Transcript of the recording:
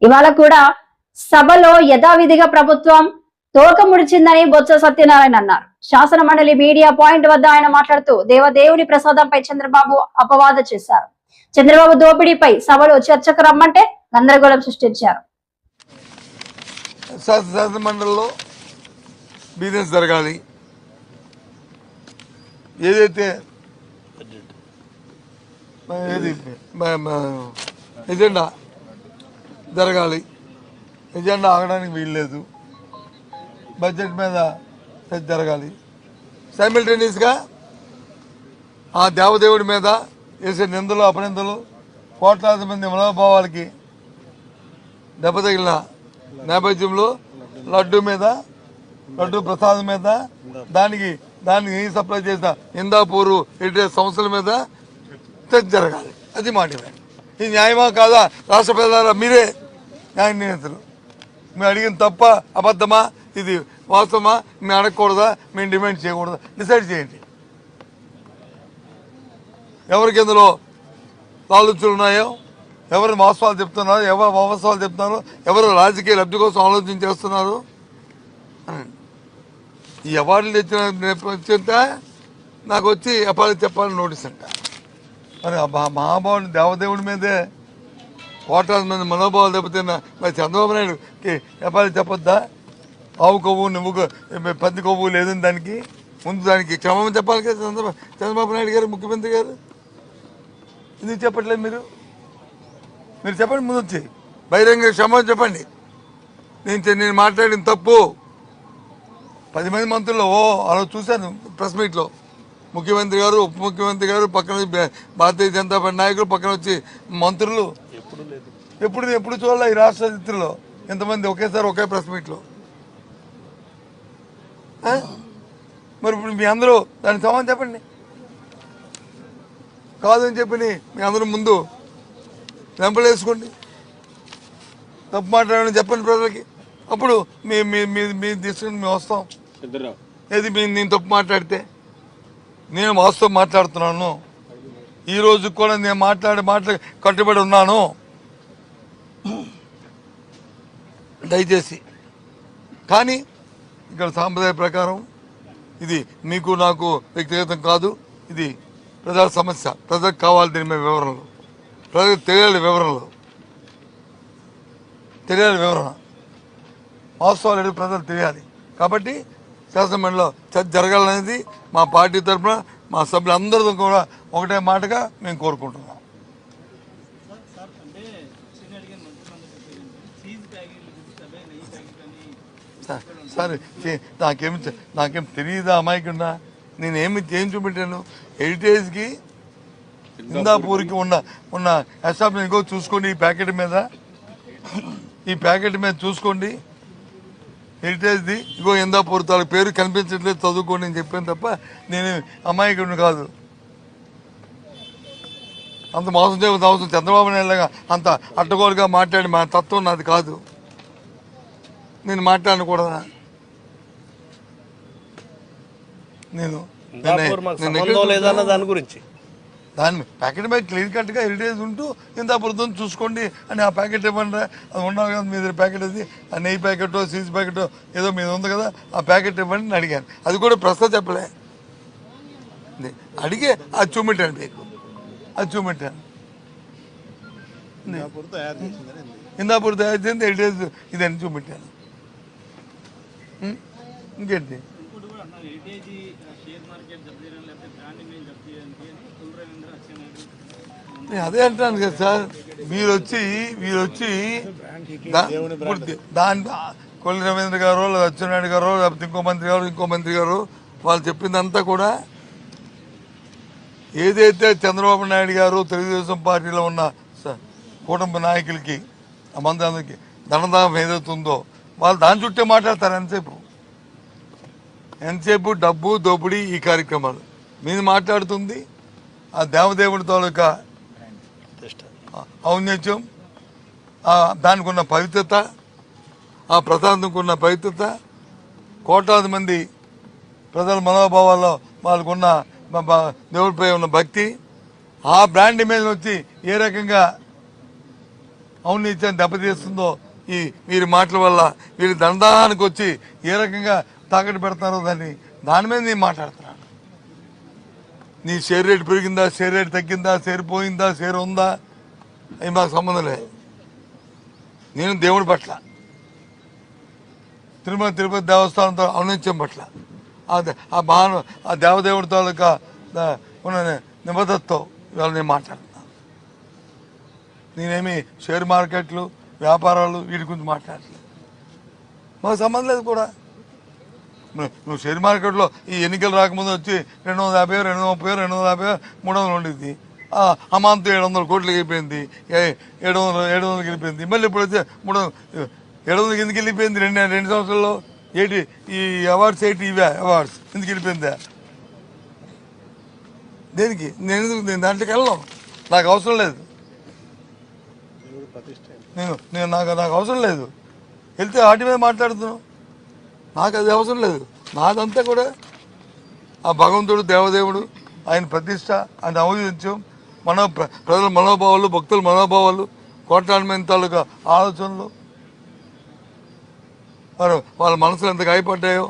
ఇవాళ కూడా సభలో యథావిధిగా ప్రభుత్వం తోక ముడిచిందని బొత్స సత్యనారాయణ అన్నారు. శాసన మండలి మీడియా పాయింట్ వద్ద ఆయన మాట్లాడుతూ దేవదేవుని ప్రసాదంపై చంద్రబాబు అపవాద చేశారు. చంద్రబాబు దోపిడీపై సభలో చర్చకు రమ్మంటే గందరగోళం సృష్టించారు. శాసన మండలిలో బిజినెస్ జరగాలి, ఏదైతే ఎజెండా జరగాలి, ఎజెండా ఆగడానికి వీల్లేదు, బడ్జెట్ మీద జరగాలి. సైమిల్టేనియస్గా ఆ దేవదేవుడి మీద వేసే నిందలు అపనిందలు కోట్లాది మంది మనోభావాలకి దెబ్బతగిలిన నేపథ్యంలో లడ్డు ప్రసాదం మీద దానికి సప్లై చేసిన ఇందాపూరు హెరిటేజ్ సంస్థల మీద చర్చ జరగాలి. అది మాట. ఇది న్యాయమా కాదా? రాష్ట్ర ప్రజల మీరే న్యాయ నియంత్రణలు. మేము అడిగిన తప్ప అబద్ధమా, ఇది వాస్తవమా, మేము అడగకూడదా, మేము డిమాండ్ చేయకూడదా, డిసైడ్ చేయండి. ఎవరికి ఇందులో ఆలోచనలు ఉన్నాయో, ఎవరు వాస్తవాలు చెప్తున్నారు, ఎవరు అవాస్తవాలు చెప్తున్నారు, ఎవరు రాజకీయ లబ్ధి కోసం ఆలోచన చేస్తున్నారు. ఈ అవార్డులు తెచ్చిన నేపథ్యంత నాకు వచ్చి అపాలు చెప్పాలని నోటీస్ అంట. మరి మహాభావుని దేవదేవుడి మీదే కోట్లాది మంది మనోభావాలు దెబ్బతిన్న మరి చంద్రబాబు నాయుడుకి అపాలు చెప్పొద్దా? ఆవు కొవ్వు నువ్వు పంది కొవ్వు లేదని దానికి ముందు దానికి క్షమాపణ చెప్పాలి కదా చంద్రబాబు నాయుడు గారు, ముఖ్యమంత్రి గారు. ఎందుకు చెప్పట్లేదు మీరు చెప్పండి. ముందు వచ్చి బహిరంగ క్షమాపణ చెప్పండి. నేను మాట్లాడిన తప్పు 10 మంది మంత్రులు అలా చూశాను ప్రెస్ మీట్లో. ముఖ్యమంత్రి గారు, ఉప ముఖ్యమంత్రి గారు, పక్కన భారతీయ జనతా పార్టీ నాయకులు, పక్కన వచ్చి మంత్రులు. ఎప్పుడు చూడాలి ఈ రాష్ట్ర చరిత్రలో ఎంతమంది ఒకేసారి ఒకే ప్రెస్ మీట్లో? మరి ఇప్పుడు మీ అందరూ దానికి సమాధానం చెప్పండి. కాదని చెప్పి మీ అందరూ ముందు వెంపలు వేసుకోండి, తప్పు మాట్లాడమని చెప్పండి ప్రజలకి. అప్పుడు మీ తీసుకుని మేము వస్తాం. ఏది నేను తప్పు మాట్లాడితే? నేను వాస్తవం మాట్లాడుతున్నాను. ఈ రోజు కూడా నేను మాట్లాడి కట్టుబడి ఉన్నాను. దయచేసి కానీ ఇక్కడ సాంప్రదాయ ప్రకారం ఇది మీకు నాకు వ్యక్తిగతం కాదు, ఇది ప్రజల సమస్య. ప్రజలకు కావాలి దీని మీద వివరణలు, ప్రజలకు తెలియాలి వివరణ వాస్తవాలు ప్రజలు తెలియాలి. కాబట్టి శాసనమండలిలో చర్చ జరగాలనేది మా పార్టీ తరఫున మా సభ్యులందరితో కూడా ఒకటే మాటగా మేము కోరుకుంటున్నాం. సరే, నాకేం తెలియదా అమాయకుండా? నేనేమి చూపెట్టాను? హెరిటేజ్కి ఇందాపూర్కి ఉన్న ఎస్టాబ్లిష్ ఇంకో చూసుకోండి. ఈ ప్యాకెట్ మీద చూసుకోండి. హెరిటేజ్ది ఇగో ఇందాపూర్ తాలూకు పేరు కనిపించట్లేదు, చదువుకోండి అని చెప్పాను తప్ప నేను అమాయకుడిని కాదు. అంత మోసం చేయవలసిన అవసరం చంద్రబాబు నాయుడుగా అంత అడ్డగోలుగా మాట్లాడి మా తత్వం నాది కాదు. నేను మాట్లాడకూడదా? దాని ప్యాకెట్ మీద క్లియర్ కట్గా హెరిటేజ్ ఉంటూ ఇందాపురం చూసుకోండి అని ఆ ప్యాకెట్ ఇవ్వండి. అది ఉండాలి కదా మీ దగ్గర ప్యాకెట్. అది ఆ నెయ్యి ప్యాకెటో చీజ్ ప్యాకెటో ఏదో మీద ఉంది కదా, ఆ ప్యాకెట్ ఇవ్వండి అని అడిగాను. అది కూడా ప్రశ్న చెప్పలే, అడిగే అది చూపెట్టాను. మీకు అది చూపెట్టాను. ఇందాపూర్ తయారు చేసింది హెరిటేజ్ ఇదని చూపెట్టాను. ఇంకేంటి? అదే అంటాను కదా సార్, మీరు వచ్చి దాని కొల్లి రవీంద్ర గారు, అచ్చెన్నాయుడు గారు, లేకపోతే ఇంకో మంత్రి గారు వాళ్ళు చెప్పిందంతా కూడా ఏదైతే చంద్రబాబు నాయుడు గారు తెలుగుదేశం పార్టీలో ఉన్న కుటుంబ నాయకులకి ఆ మంత్రులందరికీ ధనదాహం ఏదైతే ఉందో వాళ్ళు దాని చుట్టే మాట్లాడతారు. ఎంతసేపు డబ్బు దోపిడీ ఈ కార్యక్రమాలు మీద మాట్లాడుతుంది. ఆ దేవదేవుడి తాలూకా ఔన్నత్యం, దానికి ఉన్న పవిత్రత, ఆ ప్రశాంతంకు ఉన్న పవిత్రత, కోట్లాది మంది ప్రజల మనోభావాల్లో వాళ్ళకున్న దేవుడిపై ఉన్న భక్తి, ఆ బ్రాండ్ ఇమేజ్ వచ్చి ఏ రకంగా అవినీతిని దెబ్బతీస్తుందో ఈ వీరి మాటల వల్ల వీరి దందానికి వచ్చి ఏ రకంగా తాకట్టు పెడతారో దాని మీద నేను మాట్లాడుతున్నాను. నీ షేర్ రేటు పెరిగిందా, షేర్ రేటు తగ్గిందా, షేర్ పోయిందా, షేర్ ఉందా, అవి మాకు సంబంధం లేదు. నేను దేవుడి పట్ల, తిరుపతి దేవస్థానంతో అవినీత్యం పట్ల, ఆ దేవదేవుడి తాలూకా ఉన్న నిబద్ధతతో ఇవాళ నేను మాట్లాడుతున్నాను. నేనేమి షేర్ మార్కెట్లు, వ్యాపారాలు వీటి గురించి మాట్లాడలేదు. మాకు సంబంధం లేదు కూడా. నువ్వు షేర్ మార్కెట్లో ఈ ఎన్నికలు రాకముందు వచ్చి 250, 230, 250, 300 ఉండిద్ది. అమాంతం 700 కోట్లకి అయిపోయింది, 700కి వెళ్ళిపోయింది. మళ్ళీ ఇప్పుడు వచ్చి 700కి ఎందుకు వెళ్ళిపోయింది? రెండు సంవత్సరాల్లో ఏంటి ఈ అవార్డ్స్, ఇవే అవార్డ్స్ ఎందుకు వెళ్ళిపోయిందా? దేనికి? నేను దాంట్లోకి వెళ్ళను, నాకు అవసరం లేదు. నాకు అవసరం లేదు. వెళ్తే వాటి మీద మాట్లాడుతున్నాను, నాకు అది అవసరం లేదు. నాదంతా కూడా ఆ భగవంతుడు, దేవదేవుడు, ఆయన ప్రతిష్ట, ఆయన ఔన్నత్యం, ప్రజల మనోభావాలు, భక్తుల మనోభావాలు, కోట్లాది మంది తాలూకా ఆలోచనలు, వాళ్ళ మనసులు ఎంత గాయపడ్డాయో